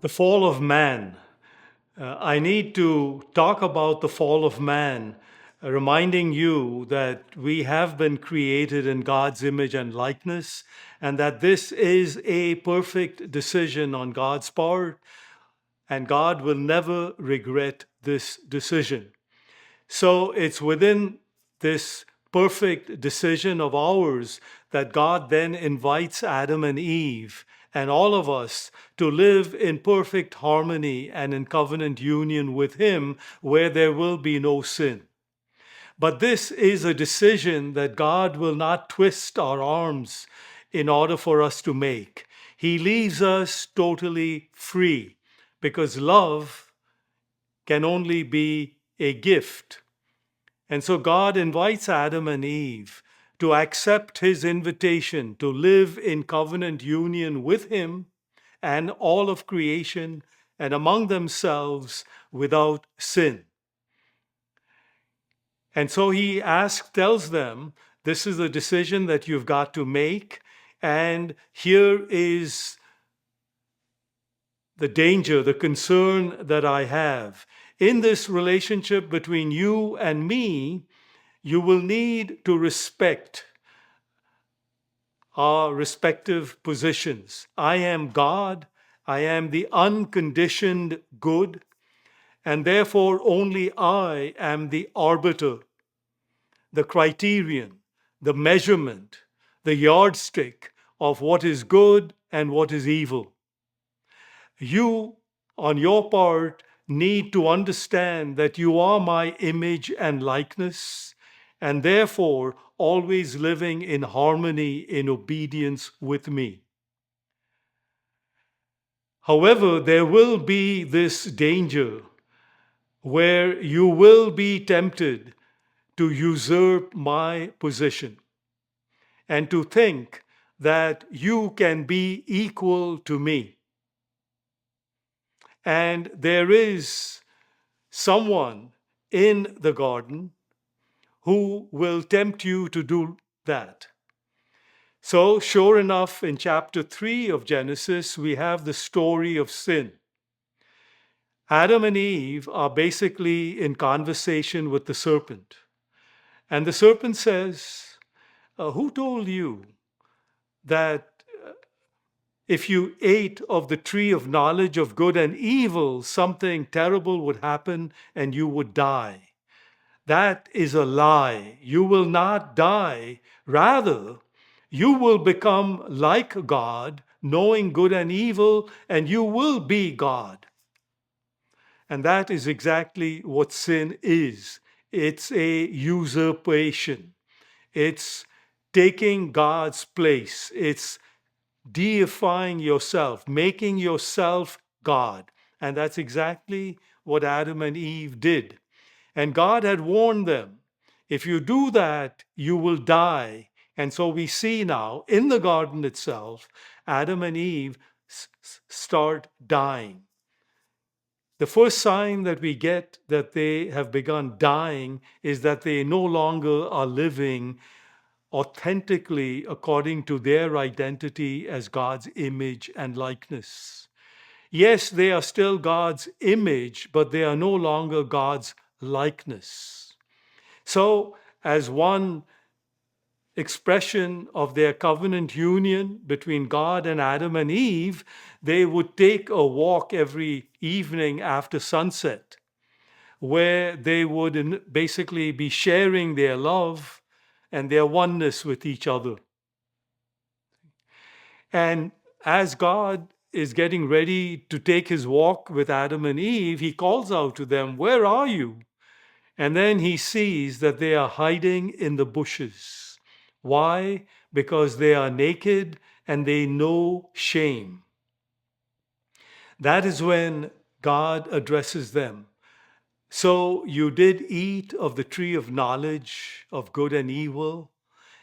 The fall of man. I need to talk about the fall of man, reminding you that we have been created in God's image and likeness, and that this is a perfect decision on God's part, and God will never regret this decision. So it's within this perfect decision of ours that God then invites Adam and Eve and all of us to live in perfect harmony and in covenant union with Him where there will be no sin. But this is a decision that God will not twist our arms in order for us to make. He leaves us totally free because love can only be a gift. And so God invites Adam and Eve to accept his invitation to live in covenant union with him and all of creation and among themselves without sin. And so he tells them, this is a decision that you've got to make, and here is the danger, the concern that I have. In this relationship between you and me, you will need to respect our respective positions. I am God, I am the unconditioned good, and therefore only I am the arbiter, the criterion, the measurement, the yardstick of what is good and what is evil. You, on your part, need to understand that you are my image and likeness, and therefore always living in harmony, in obedience with me. However, there will be this danger where you will be tempted to usurp my position and to think that you can be equal to me. And there is someone in the garden who will tempt you to do that. So, sure enough, in chapter 3 of Genesis, we have the story of sin. Adam and Eve are basically in conversation with the serpent. And the serpent says, who told you that if you ate of the tree of knowledge of good and evil, something terrible would happen and you would die? That is a lie. You will not die. Rather, you will become like God, knowing good and evil, and you will be God. And that is exactly what sin is. It's a usurpation. It's taking God's place. It's deifying yourself, making yourself God. And that's exactly what Adam and Eve did. And God had warned them, if you do that, you will die. And so we see now in the garden itself, Adam and Eve start dying. The first sign that we get that they have begun dying is that they no longer are living authentically according to their identity as God's image and likeness. Yes, they are still God's image, but they are no longer God's likeness. So, as one expression of their covenant union between God and Adam and Eve, they would take a walk every evening after sunset, where they would basically be sharing their love and their oneness with each other. And as God is getting ready to take his walk with Adam and Eve, he calls out to them, "Where are you?" And then he sees that they are hiding in the bushes. Why? Because they are naked and they know shame. That is when God addresses them. So you did eat of the tree of knowledge of good and evil,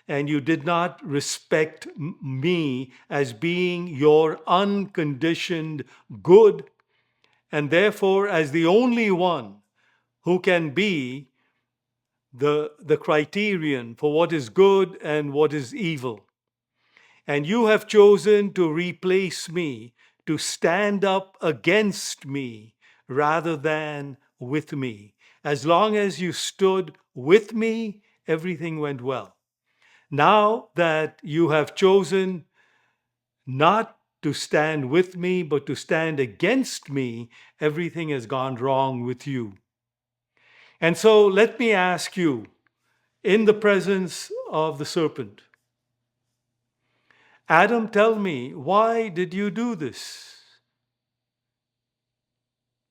and you did not respect me as being your unconditioned good, and therefore as the only one who can be the criterion for what is good and what is evil. And you have chosen to replace me, to stand up against me rather than with me. As long as you stood with me, everything went well. Now that you have chosen not to stand with me, but to stand against me, everything has gone wrong with you. And so let me ask you, in the presence of the serpent, Adam, tell me, why did you do this?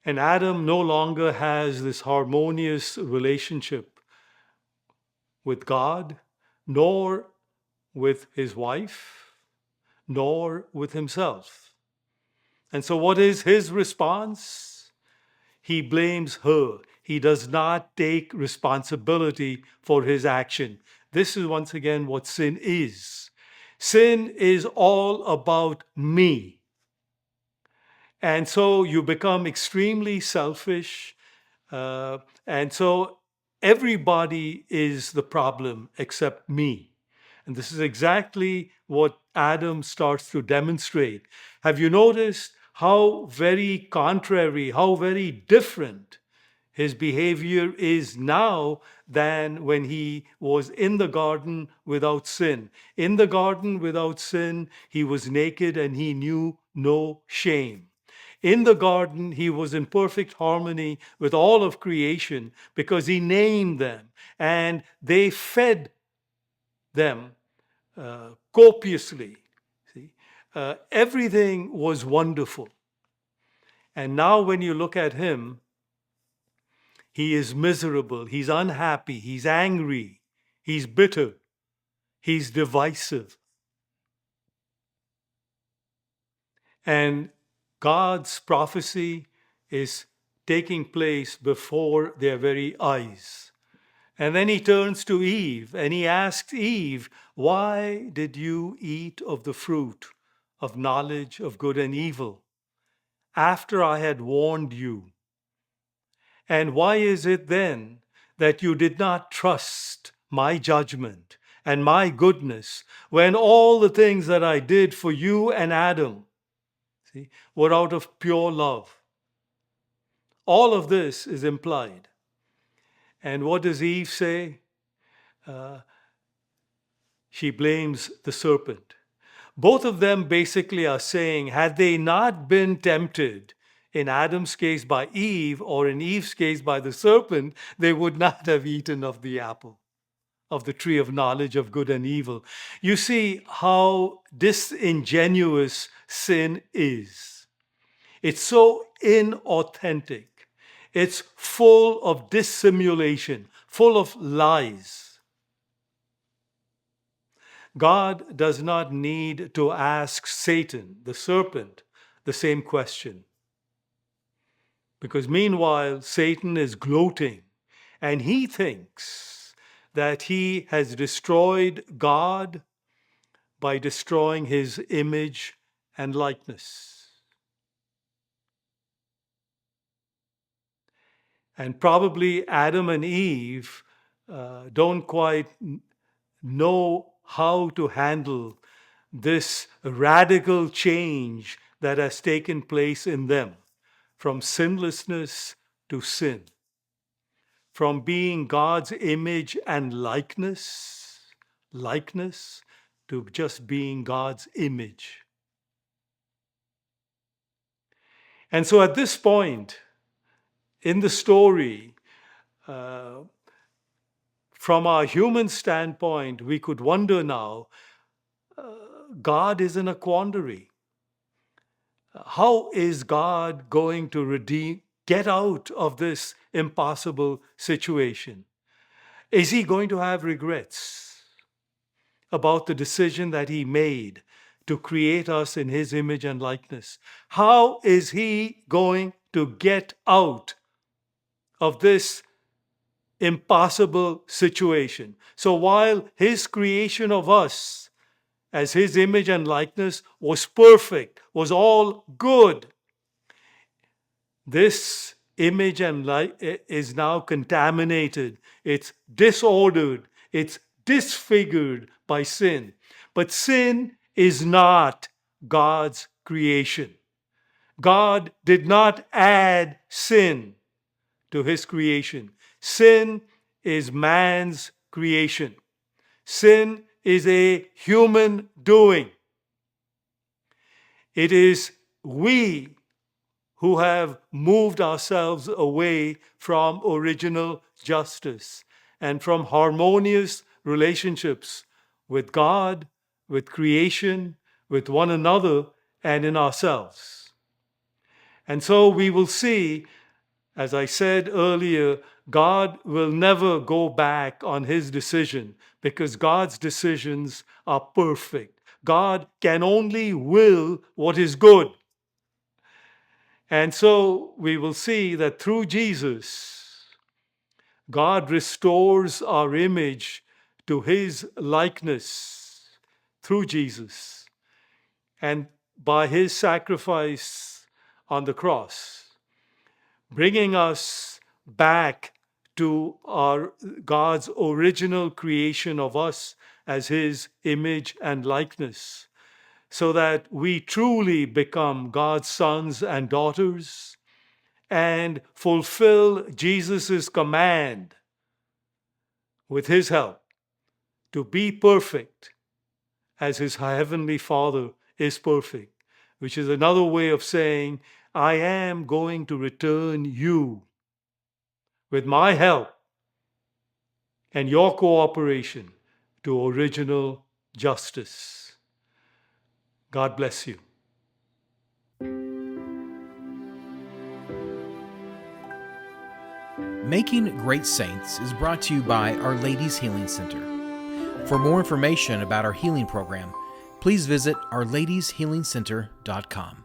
And Adam no longer has this harmonious relationship with God, nor with his wife, nor with himself. And so, what is his response? He blames her. He does not take responsibility for his action. This is once again what sin is. Sin is all about me. And so you become extremely selfish. Uh, and so everybody is the problem except me. And this is exactly what Adam starts to demonstrate. Have you noticed how very contrary, how very different his behavior is now than when he was in the garden without sin? In the garden without sin, he was naked and he knew no shame. In the garden, he was in perfect harmony with all of creation because he named them and they fed them copiously. See? Everything was wonderful. And now, when you look at him, he is miserable, he's unhappy, he's angry, he's bitter, he's divisive. And God's prophecy is taking place before their very eyes. And then he turns to Eve and he asks Eve, why did you eat of the fruit of knowledge of good and evil after I had warned you? And why is it then that you did not trust my judgment and my goodness when all the things that I did for you and Adam, see, were out of pure love? All of this is implied. And what does Eve say? She blames the serpent. Both of them basically are saying, had they not been tempted, in Adam's case by Eve, or in Eve's case by the serpent, they would not have eaten of the apple, of the tree of knowledge of good and evil. You see how disingenuous sin is. It's so inauthentic. It's full of dissimulation, full of lies. God does not need to ask Satan, the serpent, the same question. Because meanwhile, Satan is gloating and he thinks that he has destroyed God by destroying his image and likeness. And probably Adam and Eve don't quite know how to handle this radical change that has taken place in them from sinlessness to sin, from being God's image and likeness to just being God's image. And so at this point in the story, from our human standpoint, we could wonder now, God is in a quandary. How is God going to get out of this impossible situation? Is he going to have regrets about the decision that he made to create us in his image and likeness? How is he going to get out of this impossible situation? So while his creation of us as his image and likeness was perfect, was all good, this image and is now contaminated. It's disordered. It's disfigured by sin. But sin is not God's creation. God did not add sin to his creation. Sin is man's creation. Sin is a human doing. It is we who have moved ourselves away from original justice and from harmonious relationships with God, with creation, with one another, and in ourselves. And so we will see, as I said earlier, God will never go back on his decision because God's decisions are perfect. God can only will what is good. And so we will see that through Jesus, God restores our image to his likeness through Jesus. And by his sacrifice on the cross, bringing us back to our God's original creation of us as his image and likeness, so that we truly become God's sons and daughters and fulfill Jesus' command with his help to be perfect as his heavenly Father is perfect, which is another way of saying, I am going to return you with my help and your cooperation to original justice. God bless you. Making Great Saints is brought to you by Our Lady's Healing Center. For more information about our healing program, please visit ourladieshealingcenter.com.